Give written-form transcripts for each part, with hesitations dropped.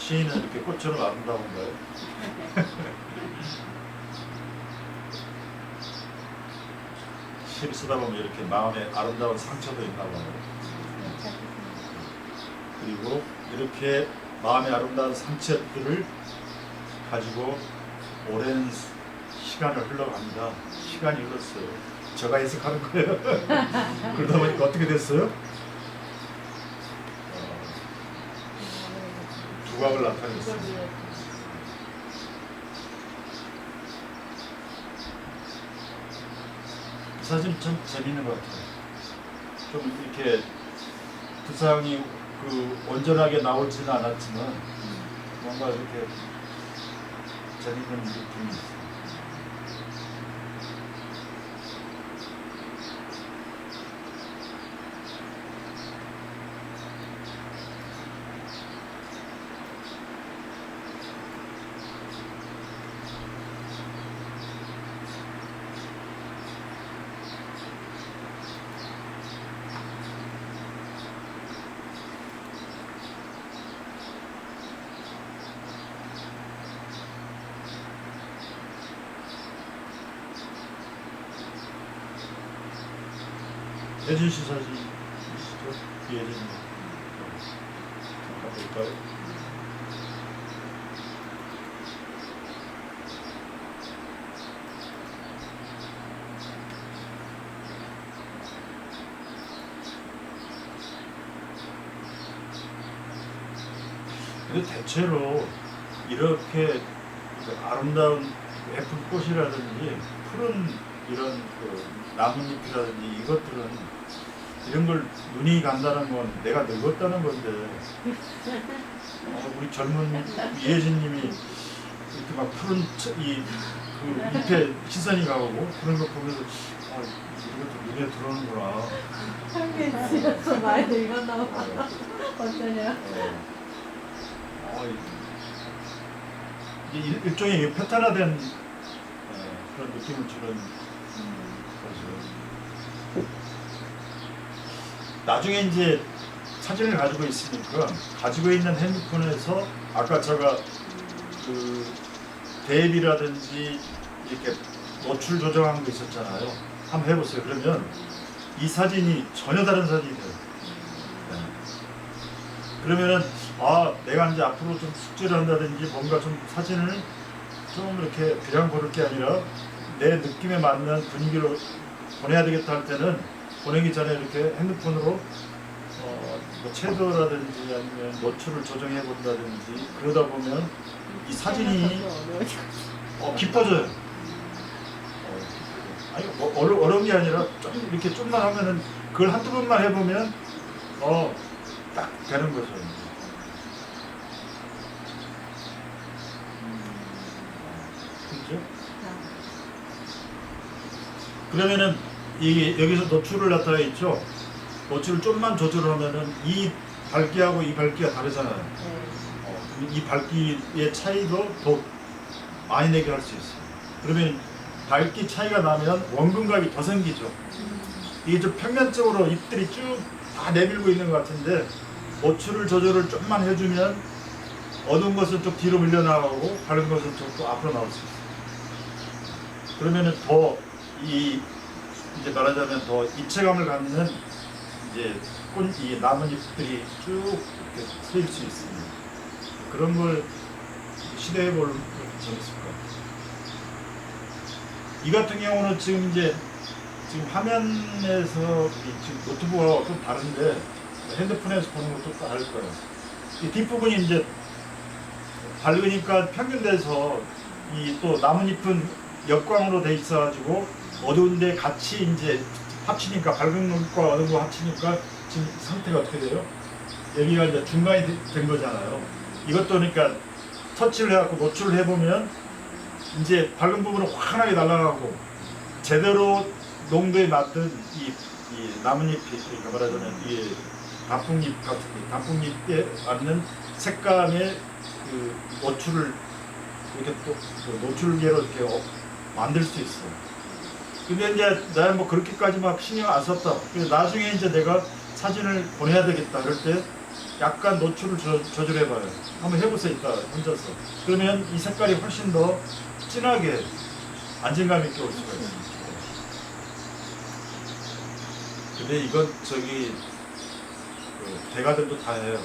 시인은 이렇게 꽃처럼 아름다운가요? 시를 쓰다 보면 이렇게 마음에 아름다운 상처도 있나 봐요. 그리고 이렇게 마음의 아름다운 상처들을 가지고 오랜 시간을 흘러갑니다. 시간이 흘렀어요. 제가 해석하는 거예요. 그러다 보니까 어떻게 됐어요? 두각을 나타냈어요. 이 사진 좀 재밌는 것 같아요. 좀 이렇게 두상이 온전하게 나오지는 않았지만 뭔가 이렇게 재밌는 느낌이 있어요. 예진 씨 사진이시죠? 예진. 잠깐 볼까요? 근데 대체로 이렇게 아름다운 예쁜 꽃이라든지 푸른 이런 나뭇잎이라든지 이것들은 이런 걸 눈이 간다는 건 내가 늙었다는 건데 우리 젊은 이혜진님이 이렇게 막 푸른 그 잎에 시선이 가고 그런 거 보면서 이것도 눈에 들어오는구나. 한개 지어서 많이 늙었나 봐. 어쩌냐. 이게 일종의 패턴화된 그런 느낌을 주는 거죠. 나중에 이제 사진을 가지고 있으니까 가지고 있는 핸드폰에서 아까 제가 그 대비라든지 이렇게 노출 조정한 거 있었잖아요. 한번 해보세요. 그러면 이 사진이 전혀 다른 사진이 돼요. 네. 그러면은 내가 이제 앞으로 좀 숙제를 한다든지 뭔가 좀 사진을 좀 이렇게 그냥 고를 게 아니라 내 느낌에 맞는 분위기로 보내야 되겠다 할 때는 보내기 전에 이렇게 핸드폰으로 뭐 채도라든지 아니면 노출을 조정해 본다든지 그러다 보면 이 사진이 깊어져요. 아니 어려운 게 아니라 좀 이렇게 좀만 하면은 그걸 한두 번만 해보면 딱 되는 거죠. 그렇죠? 그러면은 여기서 노출을 나타나 있죠. 노출을 좀만 조절하면은 이 밝기하고 이 밝기가 다르잖아요. 이 밝기의 차이도 더 많이 내게 할 수 있어요. 그러면 밝기 차이가 나면 원근감이 더 생기죠. 이게 좀 평면적으로 잎들이 쭉 다 내밀고 있는 것 같은데 노출을 조절을 좀만 해주면 어두운 것은 좀 뒤로 밀려나가고 밝은 것은 좀 또 앞으로 나올 수 있어요. 그러면은 더 이제 말하자면 더 입체감을 갖는 이제 이 나뭇잎들이 쭉 이렇게 트일 수 있습니다. 그런 걸 시도해 보는 게 재밌을 것 같아요. 이 같은 경우는 지금 화면에서 지금 노트북하고 좀 다른데 핸드폰에서 보는 것도 다를 거예요. 이 뒷부분이 이제 밝으니까 평균돼서 이 또 나뭇잎은 역광으로 돼 있어가지고 어두운데 같이 이제 합치니까 밝은 것과 어두운 거 합치니까 지금 상태가 어떻게 돼요? 여기가 이제 중간이 된 거잖아요. 이것도 그러니까 터치를 해갖고 노출을 해보면 이제 밝은 부분은 환하게 날아가고 제대로 농도에 맞든 이 나뭇잎이 그러니까 말하자면 이 단풍잎 같은 단풍잎에 맞는 색감의 그 노출을 이렇게 또 노출계로 이렇게 만들 수 있어요. 근데 이제 나는 뭐 그렇게까지 막 신경 안 썼다. 그래서 나중에 이제 내가 사진을 보내야 되겠다 그럴 때 약간 노출을 조절해봐요. 한번 해보세요. 이따 혼자서. 그러면 이 색깔이 훨씬 더 진하게 안정감 있게 올 수가 있어요. 근데 이건 저기 그 대가들도 다 해요.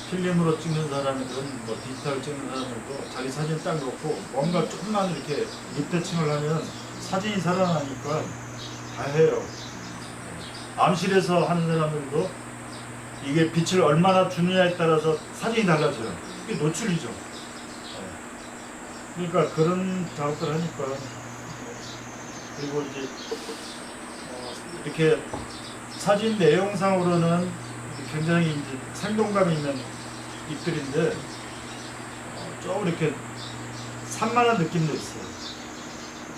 필름으로 찍는 사람이든 뭐 디지털 찍는 사람들도 자기 사진 딱 놓고 뭔가 조금만 이렇게 밑대칭을 하면 사진이 살아나니까 다 해요. 암실에서 하는 사람들도 이게 빛을 얼마나 주느냐에 따라서 사진이 달라져요. 이게 노출이죠. 그러니까 그런 작업들 하니까. 그리고 이제 이렇게 사진 내용상으로는 굉장히 이제 생동감이 있는 잎들인데 좀 이렇게 산만한 느낌도 있어요.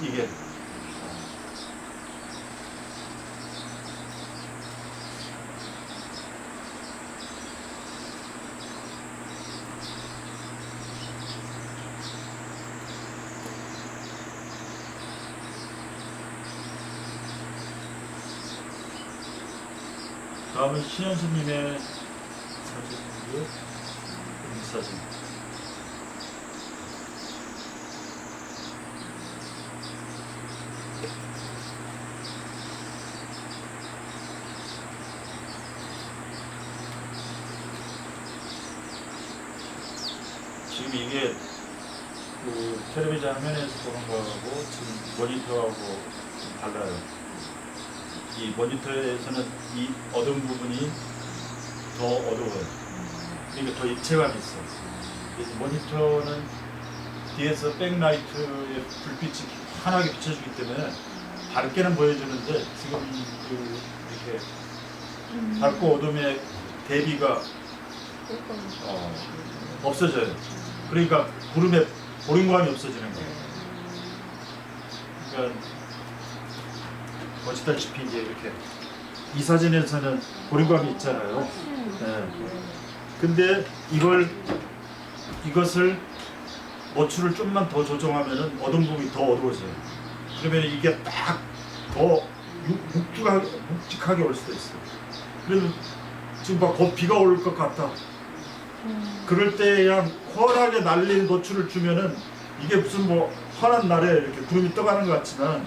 이게. 다음은 신현수님의 사진이고요. 이 사진. 지금 이게 그 텔레비전 화면에서 보는 거하고 지금 모니터하고 좀 달라요. 이 모니터에서는 이 어두운 부분이 더 어두워요. 그러니까 더 입체감이 있어. 그래서 모니터는 뒤에서 백라이트의 불빛이 환하게 비춰주기 때문에 밝게는 보여주는데 지금 그 이렇게 밝고 어둠의 대비가 없어져요. 그러니까 구름에 보림감이 없어지는 거예요. 그러니까 보시다시피 이제 이렇게 이 사진에서는 보림감이 있잖아요. 네. 근데 이것을 노출을 좀만 더 조정하면은 어두운 부분이 더 어두워져요. 그러면 이게 딱 더 묵직하게 올 수도 있어요. 그래서 지금 막 곧 비가 올 것 같다. 그럴 때 그냥 환하게 날린 노출을 주면은 이게 무슨 뭐 환한 날에 이렇게 구름이 떠가는 것 같지만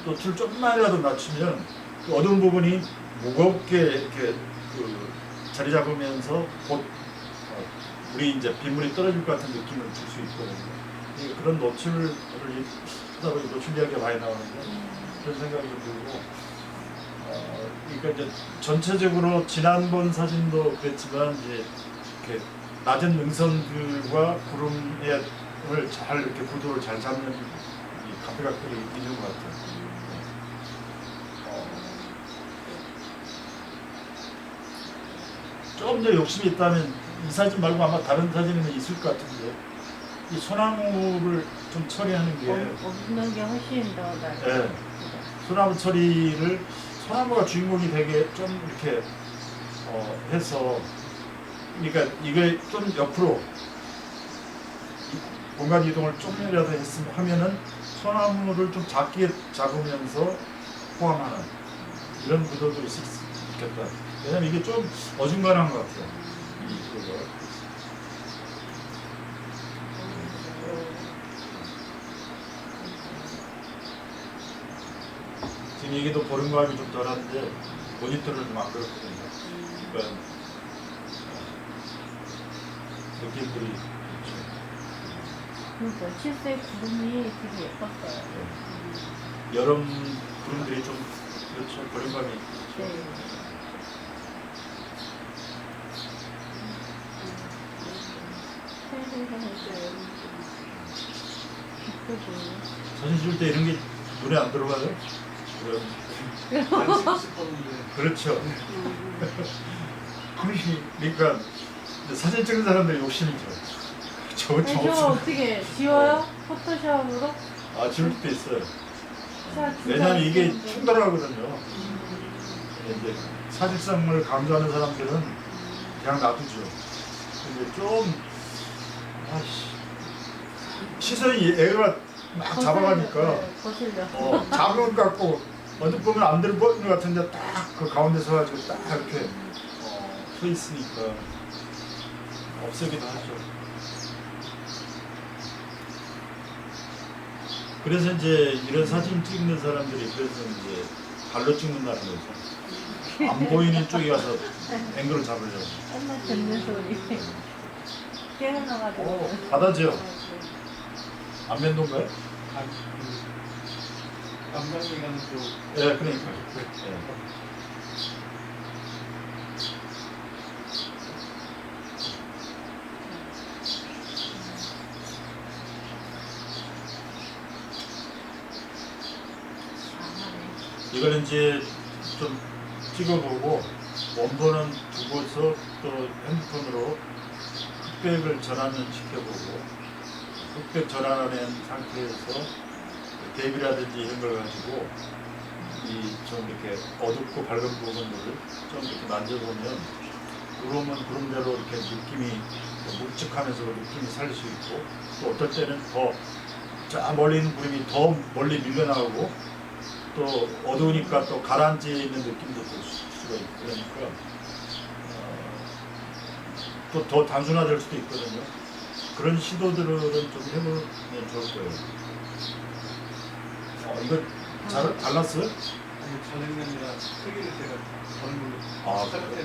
노출 좀만이라도 낮추면 그 어두운 부분이 무겁게 이렇게 그 자리 잡으면서 곧 우리 이제 빗물이 떨어질 것 같은 느낌을 줄 수 있거든요. 그런 노출을 하다 보니 노출 이야기가 많이 나오는데 그런 생각이 좀 들고 그러니까 이제 전체적으로 지난번 사진도 그랬지만 이제 이렇게 낮은 능선들과 구름을 잘 이렇게 구도를 잘 잡는 이 감각들이 있는 것 같아요. 조금 더 욕심이 있다면 이 사진 말고 아마 다른 사진은 있을 것 같은데 이 소나무를 좀 처리하는 게 없는 게 훨씬 더 나아요. 예, 소나무 처리를 소나무가 주인공이 되게 좀 이렇게 해서 그러니까 이게 좀 옆으로 공간 이동을 좀이라도 하면은 소나무를 좀 작게 잡으면서 포함하는 이런 구도도 있을 수 있겠다. 왜냐면 이게 좀 어중간한 것 같아요. 이 구도가. 지금 이게 더 보름감이 좀 덜한데 모니터를 좀 안 그렇거든요. 그러니까 느낌들이 있죠. 그 며칠새 구름이 되게 예뻤어요. 여름 구름들이 좀 그렇죠. 보름감이 네. 사진 찍을 때 이런 게 눈에 안 들어가요? 그렇죠. 그러니까 사진 찍는 사람들이 욕심이죠. 저거 어떻게 지워요? 포토샵으로? 아, 지울 때 있어요. 진짜 왜냐면 이게 재밌는데. 충돌하거든요. 이제 사실성을 강조하는 사람들은 그냥 놔두죠. 근데 좀 시선이 애가 막 잡아가니까 거슬려. 자극 갖고 어디 보면 안 들어보는 것 같은데 딱 그 가운데 서가지고 딱 이렇게 서 있으니까 없애기도 하죠. 그래서 이제 이런 사진 찍는 사람들이 그래서 이제 발로 찍는다는 거죠. 안 보이는 쪽에 가서 앵글을 잡으려고. 엄마 듣는 소리. 깨어나가지고. 바다죠. 안면도인가요? 남강이 가는 쪽. 예, 그러니까. 예. 이걸 이제 좀 찍어보고 원본은 두고서 또 핸드폰으로 흑백을 전환을 시켜보고 흑백 전환한 상태에서 대비라든지 이런 걸 가지고 이 좀 이렇게 어둡고 밝은 부분들을 좀 이렇게 만져보면 구름은 구름대로 이렇게 느낌이 묵직하면서 느낌이 살릴 수 있고 또 어떨 때는 더 저 멀리 있는 구름이 더 멀리 밀려나오고 또 어두우니까 또 가라앉아 있는 느낌도 들 수가 있고 그러니까 또 더 단순화될 수도 있거든요. 그런 시도들은 좀 해보면 좋을 거예요. 이거 잘랐어요? 아니 전액면이라 크기를 제가 다른 걸로 아, 잘라야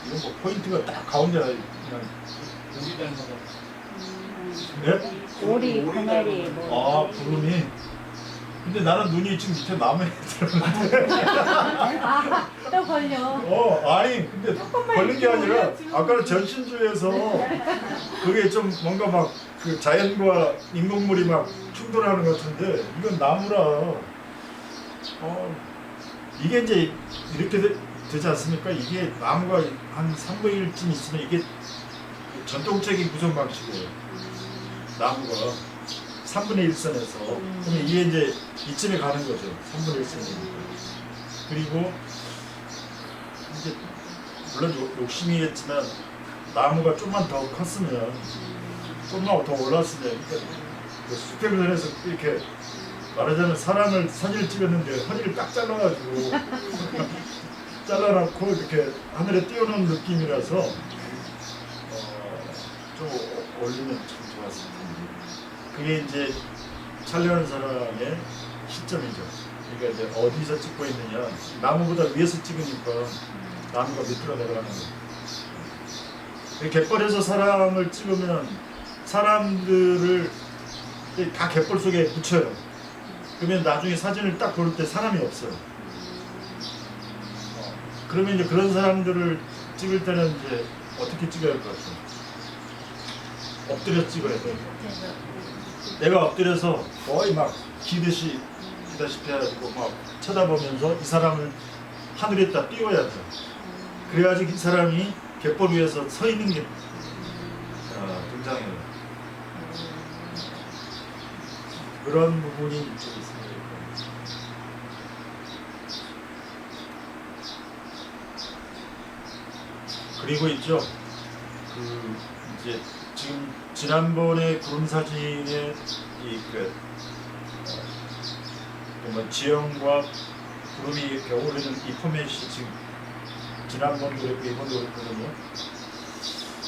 이건 뭐 포인트가 딱 가운데 그냥 오리 닮아서 네? 오리, 오리 가마리, 뭐. 아 구름이 근데 나는 눈이 지금 밑에 나무에 들었는데 아, 또 걸려. 아니 근데 조금만 걸린 게 이렇게 아니라 올려, 지금. 아까는 전신주에서 그게 좀 뭔가 막 그 자연과 인공물이 막 충돌하는 것 같은데 이건 나무라 이게 이제 이렇게 되지 않습니까? 이게 나무가 한 3분의 1쯤 있으면 이게 전통적인 구성 방식이에요. 나무가 3분의 1선에서 그러면 이게 이제 이쯤에 가는 거죠. 3분의 1선이니까. 그리고 이제 물론 욕심이겠지만 나무가 좀만 더 컸으면 좀만 더 올랐으면 그러니까 스펙을 해서 이렇게 말하자면 사람을 사진을 찍었는데 허리를 딱 잘라가지고 잘라놓고 이렇게 하늘에 띄워놓은 느낌이라서 좀 올리면 참 좋았을 텐데 그게 이제 촬영하는 사람의 시점이죠. 그러니까 이제 어디서 찍고 있느냐 나무보다 위에서 찍으니까 나무가 밑으로 내려가는 거예요. 갯벌에서 사람을 찍으면 사람들을 다 갯벌 속에 붙여요. 그러면 나중에 사진을 딱 볼 때 사람이 없어요. 그러면 이제 그런 사람들을 찍을 때는 이제 어떻게 찍어야 할 것 같아요? 엎드려 찍어야 돼요. 내가 엎드려서 거의 막 기다시피 해가지고 막 쳐다보면서 이 사람을 하늘에다 띄워야 돼요. 그래야지 이 사람이 갯벌 위에서 서 있는 게 등장해요. 그런 부분이 좀 있습니다. 그리고 있죠. 이제 지금 지난번에 구름 사진의 정말 지형과 구름이 이렇게 어우러지는 이 포맷이 지금 지난번도 그랬고 이번도 그랬거든요.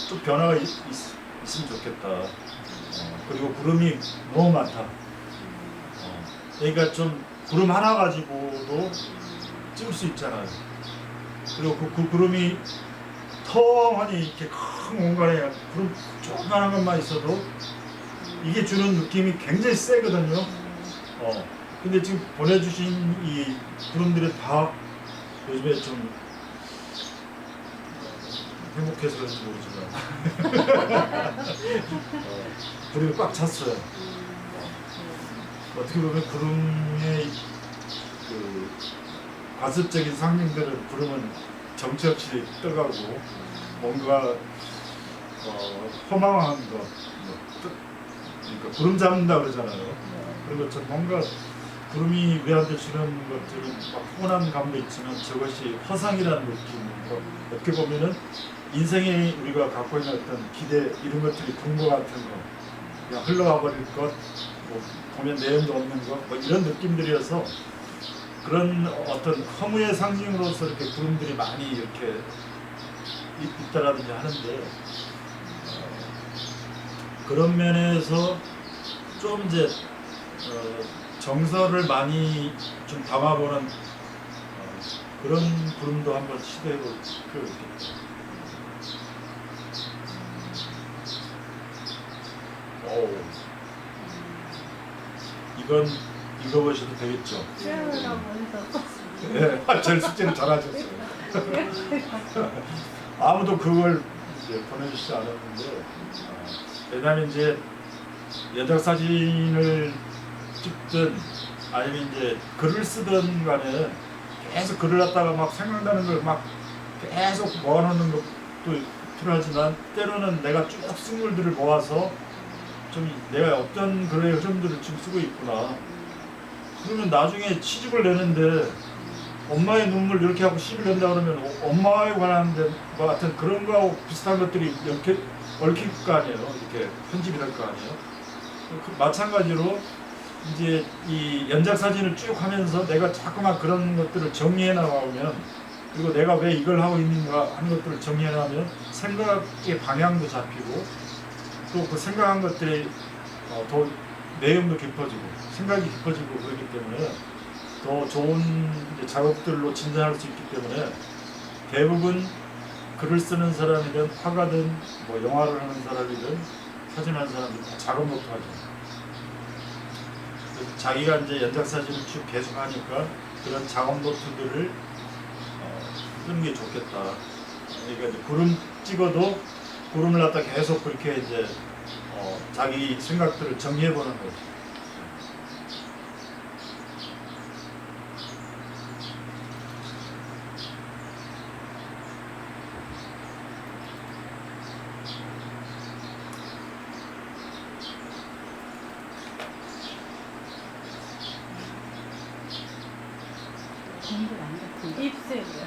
좀 변화가 있으면 좋겠다. 그리고 구름이 너무 많다. 그러니까 좀 구름 하나 가지고도 찍을 수 있잖아요. 그리고 그 구름이 텅하니 이렇게 큰 공간에 구름 조그만한 것만 있어도 이게 주는 느낌이 굉장히 세거든요. 근데 지금 보내주신 이 구름들이 다 요즘에 좀 행복해서 그런지 모르지만 구름이 꽉 찼어요. 어떻게 보면 구름의 그 과습적인 상징들은 구름은 정체 없이 떠가고 뭔가 허망한 것, 그러니까 구름 잡는다 그러잖아요. 그런 것처럼 뭔가 구름이 우리한테 주는 것들은 막 푸근한 감도 있지만 저것이 허상이라는 느낌으로 어떻게 보면은 인생에 우리가 갖고 있는 어떤 기대 이런 것들이 군거 같은 거 그냥 흘러가 버릴 것 뭐 보면 내용도 없는 것 뭐 이런 느낌들이어서 그런 어떤 허무의 상징으로서 이렇게 구름들이 많이 이렇게 있다라든지 하는데 그런 면에서 좀 이제 정서를 많이 좀 담아보는 그런 구름도 한번 시도해볼 필요가 있겠죠. 오, 이건 읽어보셔도 되겠죠. 수영을 하면서 네, 제일 숙제를 잘하셨어요. 아무도 그걸 이제 보내주시지 않았는데, 왜냐면 이제 연작 사진을 찍든 아니면 이제 글을 쓰든 간에 계속 글을 갖다가 막 생각나는 걸 막 계속 모아놓는 것도 필요하지만 때로는 내가 쭉 쓴글들을 모아서 좀 내가 어떤 글의 흐름들을 지금 쓰고 있구나. 그러면 나중에 시집을 내는데 엄마의 눈물 이렇게 하고 시집을 낸다 그러면 엄마에 관한 것 같은 그런 거하고 비슷한 것들이 이렇게 얽힐 거 아니에요. 이렇게 편집이 될 거 아니에요. 마찬가지로 이제 이 연작 사진을 쭉 하면서 내가 자꾸만 그런 것들을 정리해 나가면 그리고 내가 왜 이걸 하고 있는가 하는 것들을 정리해 나가면 생각의 방향도 잡히고 또 그 생각한 것들이 더 내용도 깊어지고 생각이 깊어지고 그렇기 때문에 더 좋은 이제 작업들로 진전할 수 있기 때문에 대부분 글을 쓰는 사람이든 화가든 뭐 영화를 하는 사람이든 사진하는 사람이든 다 작업 노트 하죠. 그래서 자기가 이제 연작 사진을 쭉 계속 하니까 그런 작업 노트들을 쓰는 게 좋겠다. 그러니까 이제 구름 찍어도 구름을 갖다 계속 그렇게 이제 자기 생각들을 정리해 보는 거죠. 동그란 같은데. 입술이요.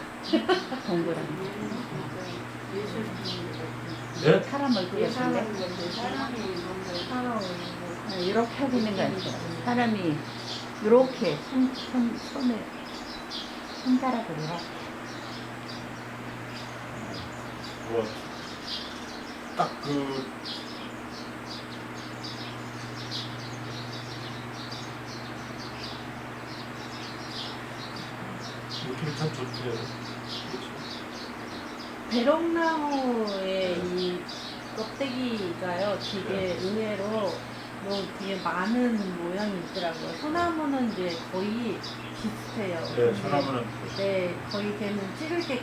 동그란. 네? 사람 얼굴 같은데. 이렇게 하고 있는 거 같아요. 사람이 이렇게 손에 손가락으로 이렇게. 딱그 느낌이 참 좋대요. 그렇죠? 배롱나무의 이 껍데기가요, 되게 의외로 뭐 되게 많은 모양이 있더라고요. 소나무는 이제 거의 비슷해요. 네, 근데 소나무는 네, 거의 걔는 찍을 때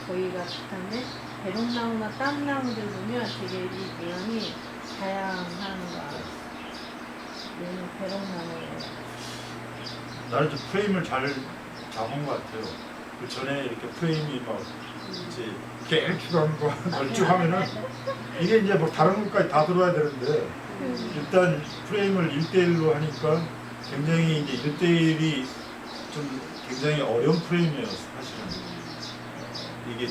거의가 비슷한데 배롱나무나 다른 나무들 보면 되게 이 모양이 다양한 거 알아요. 얘는 배롱나무예요. 나는 좀 프레임을 잘 잡은 것 같아요. 그 전에 이렇게 프레임이 막 이제 깨끗한 거 널쭉 하면은 이게 이제 뭐 다른 것까지 다 들어야 되는데 일단 프레임을 1대1로 하니까 굉장히 이제 1대1이 좀 굉장히 어려운 프레임이에요, 사실은. 이게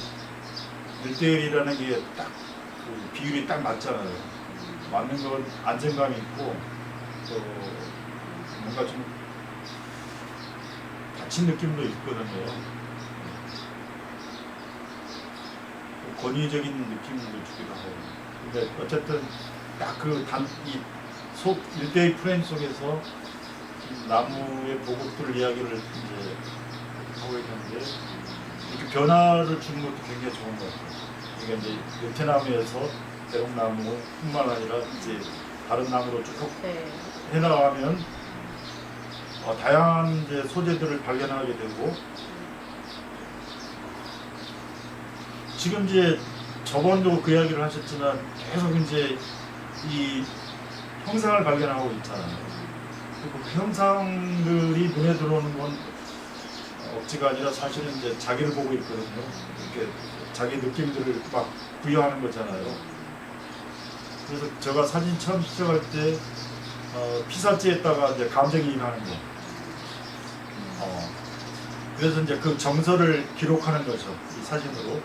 1대1이라는 게 딱 그 비율이 딱 맞잖아요. 맞는 건 안정감이 있고 또 뭔가 좀 닫힌 느낌도 있거든요. 권위적인 느낌도 주기도 하고. 근데 어쨌든 딱 그 이 1대1 프레임 속에서 나무의 보급들 이야기를 이제 하고 있는데 이렇게 변화를 주는 것도 굉장히 좋은 것 같아요. 그러니까 이제 베트남에서 대롱나무뿐만 아니라 이제 다른 나무로 쭉 네. 해나가면 다양한 이제 소재들을 발견하게 되고 지금 이제 저번도 그 이야기를 하셨지만 계속 이제 이 형상을 발견하고 있잖아요. 그리고 그 형상들이 눈에 들어오는 건 억지가 아니라 사실은 이제 자기를 보고 있거든요. 이렇게 자기 느낌들을 막 부여하는 거잖아요. 그래서 제가 사진 처음 시작할 때 피사체에다가 이제 감정이입하는 거. 그래서 이제 그 정서를 기록하는 거죠. 이 사진으로.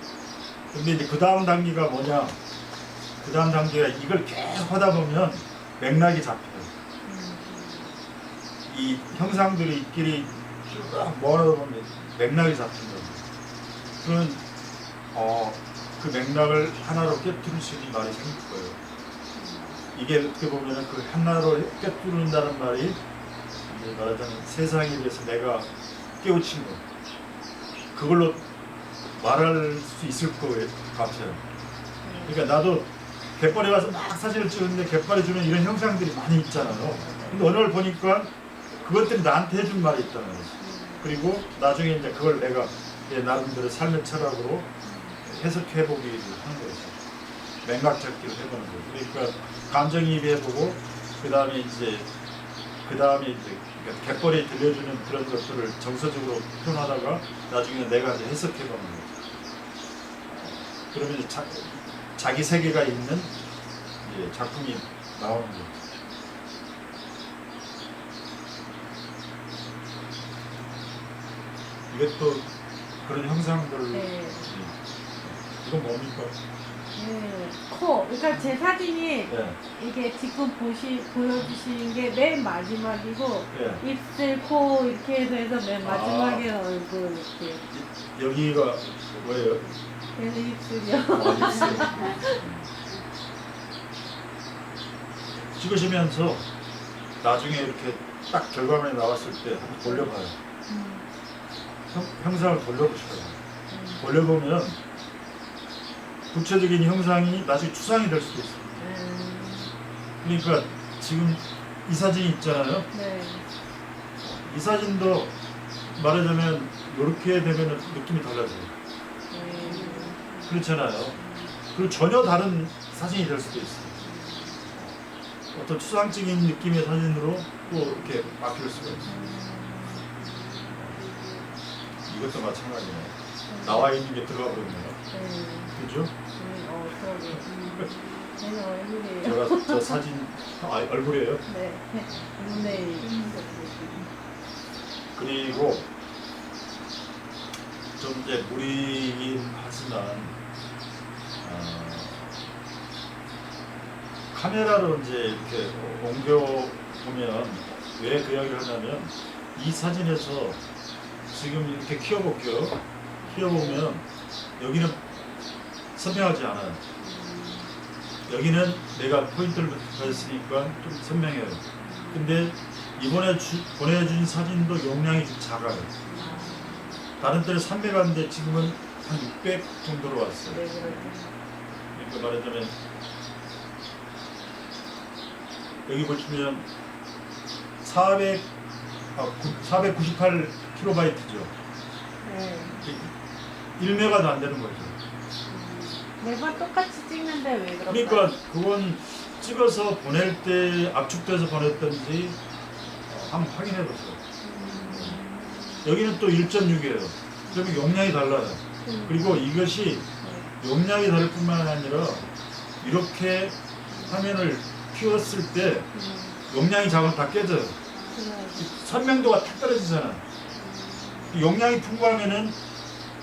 근데 이제 그 다음 단계가 뭐냐? 그 다음 단계가 이걸 계속 하다 보면 맥락이 잡혀요. 이 형상들이 끼리 쭉 모아놓다 보면 맥락이 잡힌 겁니다. 그러면 그 맥락을 하나로 깨뜨릴 수 있는 말이 생길 거예요. 이게 어떻게 보면 그 하나로 깨뜨린다는 말이 이제 말하자면 세상에 대해서 내가 깨우친 거 그걸로 말할 수 있을 것 같아요. 그러니까 나도 갯벌에 가서 막 사진을 찍었는데 갯벌에 주면 이런 형상들이 많이 있잖아요. 근데 어느 날 보니까 그것들이 나한테 해준 말이 있다는 거죠. 그리고 나중에 이제 그걸 내가 내 나름대로 삶의 철학으로 해석해보기를 하는 거죠. 맥락 잡기를 해보는 거죠. 그러니까 감정이입 해보고 그 다음에 이제 그러니까 갯벌에 들려주는 그런 것들을 정서적으로 표현하다가 나중에 내가 이제 해석해보는 거죠. 그러면 이제 자기 세계가 있는 이제 작품이 나오는 거죠. 이것도 그런 형상들을 네. 이건 뭡니까? 네, 코. 그러니까 제 사진이 예, 이게 지금 보여주시는 게 맨 마지막이고 예. 입술, 코 이렇게 해서 맨 마지막에 얼굴 이렇게. 여기가 뭐예요? 그래서 입술이요. 입술. 찍으시면서 나중에 이렇게 딱 결과물이 나왔을 때 한번 돌려봐요. 형상을 돌려보셔요. 돌려보면 구체적인 형상이 나중에 추상이 될 수도 있어요. 그러니까 지금 이 사진이 있잖아요. 네. 이 사진도 말하자면 이렇게 되면 느낌이 달라져요. 그렇잖아요. 그리고 전혀 다른 사진이 될 수도 있어요. 어떤 추상적인 느낌의 사진으로 또 이렇게 바뀔 수가 있어요. 이것도 마찬가지네요. 나와 있는 게 들어가 버렸네요. 그죠? 그러게. 제 얼굴이에요. 제가 저 사진 얼굴이에요. 네. 눈에 그리고 좀 이제 무리긴 하지만 카메라로 이제 이렇게 옮겨 보면 왜 그 이야기를 하냐면 이 사진에서 지금 이렇게 키워볼게요. 키워보면 여기는 선명하지 않아요. 여기는 내가 포인트를 가졌으니까 좀 선명해요. 근데 이번에 보내준 사진도 용량이 좀 작아요. 다른 때는 300 왔는데 지금은 한 600 정도로 왔어요. 네, 그렇죠. 그러니까 말하자면 여기 보시면 498kb죠. 네. 1메가도 안 되는 거죠. 매번 똑같이 찍는데 왜 그럴까요? 그러니까 그건 찍어서 보낼 때 압축돼서 보냈던지 한번 확인해 보세요. 여기는 또 1.6이에요. 그러면 용량이 달라요. 그리고 이것이 용량이 다를 뿐만 아니라 이렇게 화면을 키웠을 때 용량이 작으면 다 깨져요. 선명도가 탁 떨어지잖아. 용량이 풍부하면은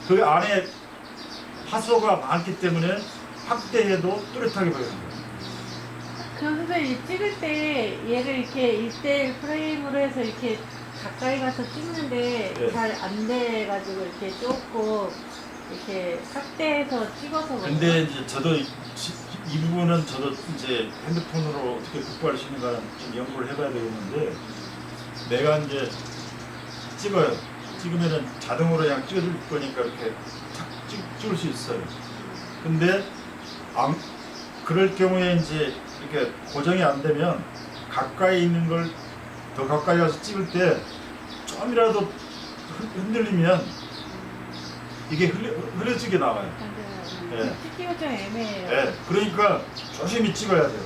그 안에 하소가 많기 때문에 확대해도 뚜렷하게 보이는 거예요. 그 선생님 찍을 때 얘를 이렇게 1대1 프레임으로 해서 이렇게 가까이 가서 찍는데 네. 잘 안 돼가지고 이렇게 조금 이렇게 확대해서 찍어서 근데 이제 저도 이 부분은 저도 이제 핸드폰으로 어떻게 극복할 수 있는가 좀 연구를 해봐야 되겠는데 내가 이제 찍어요. 찍으면은 자동으로 그냥 찍어줄 거니까 이렇게 탁 찍을 수 있어요. 근데 그럴 경우에 이제 이렇게 고정이 안 되면 가까이 있는 걸 더 가까이 가서 찍을 때 좀이라도 흔들리면 이게 흐려지게 나와요. 네. 찍기가 좀 애매해요. 네, 그러니까 조심히 찍어야 돼요.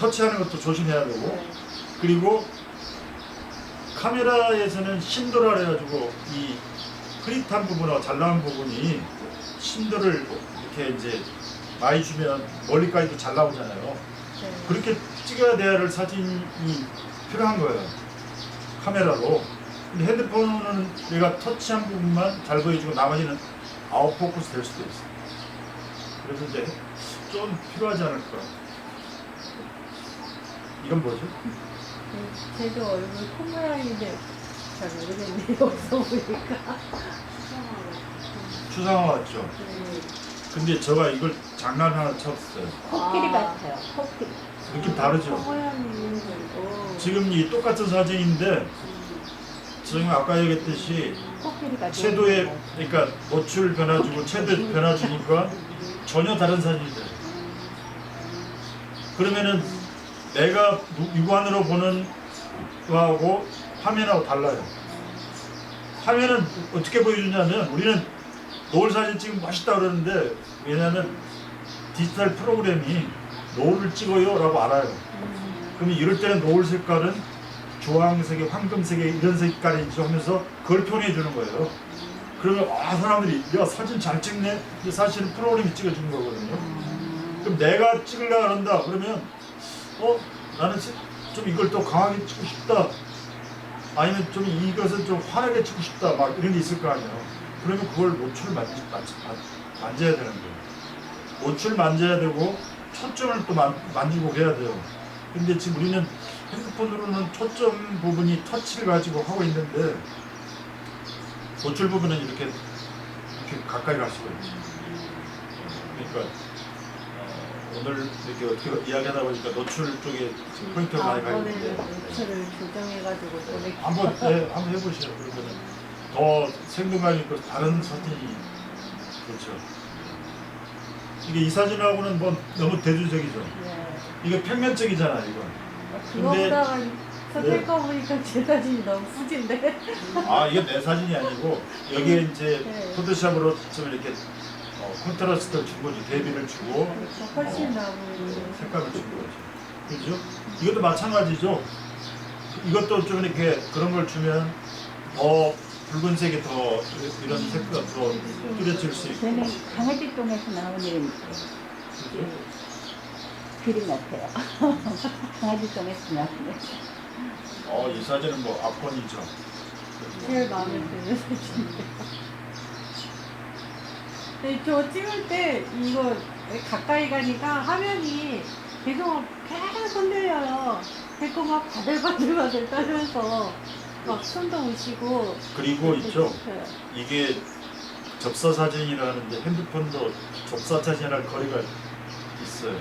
터치하는 것도 조심해야 되고 네. 그리고 카메라에서는 심도라 그래가지고 이 흐릿한 부분과 잘 나온 부분이 심도를 이렇게 이제 많이 주면 멀리까지도 잘 나오잖아요. 네. 그렇게 찍어야 될 사진이 필요한 거예요. 카메라로. 근데 핸드폰은 내가 터치한 부분만 잘 보여주고 나머지는 아웃 포커스 될 수도 있어요. 그래서 이제 좀 필요하지 않을까. 이건 뭐죠? 쟤도 얼굴 코 모양인데 잘 모르겠네 여기서 보니까. 추상화 같죠. 네. 근데 제가 이걸 장난 하나 쳤어요. 코끼리 아. 같아요. 코끼리. 느낌 다르죠. 모양이 있는 거. 지금 이 똑같은 사진인데 지금 아까 얘기했듯이 코끼리가 채도에 그러니까 노출 변화 주고 채도 변화 주니까 전혀 다른 사진이 돼요. 그러면은 내가 육안으로 보는 거하고 화면하고 달라요. 화면은 어떻게 보여주냐면 우리는 노을 사진 찍으면 멋있다 그러는데 왜냐하면 디지털 프로그램이 노을을 찍어요 라고 알아요. 그러면 이럴 때는 노을 색깔은 주황색에 황금색에 이런 색깔이지 하면서 그걸 표현해 주는 거예요. 그러면 사람들이 야 사진 잘 찍네. 근데 사실은 프로그램이 찍어준 거거든요. 그럼 내가 찍으려고 한다 그러면 나는 좀 이걸 더 강하게 찍고 싶다. 아니면 좀 이것을 좀 환하게 찍고 싶다. 막 이런 게 있을 거 아니에요. 그러면 그걸 노출을 만져야 되는 거예요. 노출 만져야 되고 초점을 또 만지고 해야 돼요. 근데 지금 우리는 핸드폰으로는 초점 부분이 터치를 가지고 하고 있는데 노출 부분은 이렇게 가까이 갈 수가 있죠. 그러니까 오늘 이렇게 어떻게 이야기하다 보니까 노출 쪽에 지금 포인트가 많이 가 이번에는 있는데 노출을 조정해가지고 보내. 한번 해보시죠. 그러면 더 생동감 있고 다른 사진이 그렇죠. 이게 이 사진하고는 뭐 너무 대조적이죠. 네. 이게 평면적이잖아요, 이건. 그거보다가 네. 생각해 보니까 제 사진이 너무 후진데. 이게 내 사진이 아니고 여기에 이제 네. 포토샵으로 좀 이렇게 컨트라스트를 주고 이제 대비를 주고 훨씬 나아 보이는데. 색감을 준 거죠. 그렇죠? 이것도 마찬가지죠. 이것도 좀 이렇게 그런 걸 주면 더 붉은색이 더 이런 색깔 더 뚜렷질 수 있고. 저는 강아지 똥에서 나오는 그렇죠? 그림 같아요. 강아지 똥에서 나오는. 이 사진은 뭐 압권이죠. 제일 마음에 드는 사진인데요. 네, 저 찍을 때 이거 가까이 가니까 화면이 계속 흔들려요. 그리고 막 바들바들바들 떨면서 막 손도 부시고. 그리고 있죠. 네. 이게 접사 사진이라는데 핸드폰도 접사 사진이랑 거리가 있어요.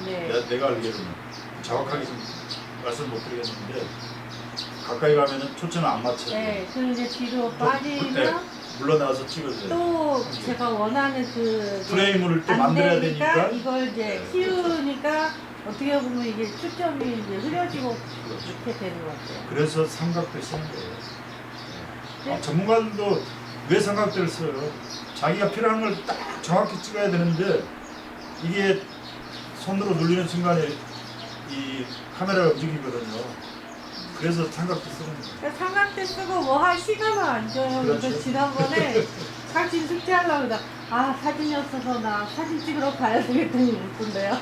네. 내가 알기로는 정확하게 좀 말씀 못 드리겠는데 가까이 가면은 초점을 안 맞춰요. 네, 그럼 이제 뒤로 네, 빠지면 물러나서 찍어줘요. 또 제가 원하는 그 프레임을 또 안 만들어야 되니까 되니까 이걸 이제 네, 키우니까 어떻게 보면 이게 초점이 이제 흐려지고 그렇죠. 이렇게 되는 것 같아요. 그래서 삼각대 쓰는 거예요. 네. 전문가들도 왜 삼각대를 써요? 자기가 필요한 걸 딱 정확히 찍어야 되는데 이게 손으로 눌리는 순간에 이 카메라가 움직이거든요. 그래서 삼각대 쓰는 거예요. 그러니까 삼각대 쓰고 뭐 할 시간을 안 줘요. 그래서 그렇죠. 지난번에 사진 숙제하려고 그러다 사진이 없어서 나 사진 찍으러 가야 되겠더니 못 본대요.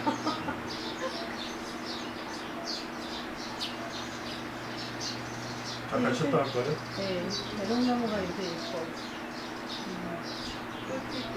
잠깐 쉬었다 할까요? 네, 대롱나무가 이렇게 있고. 꿀빛게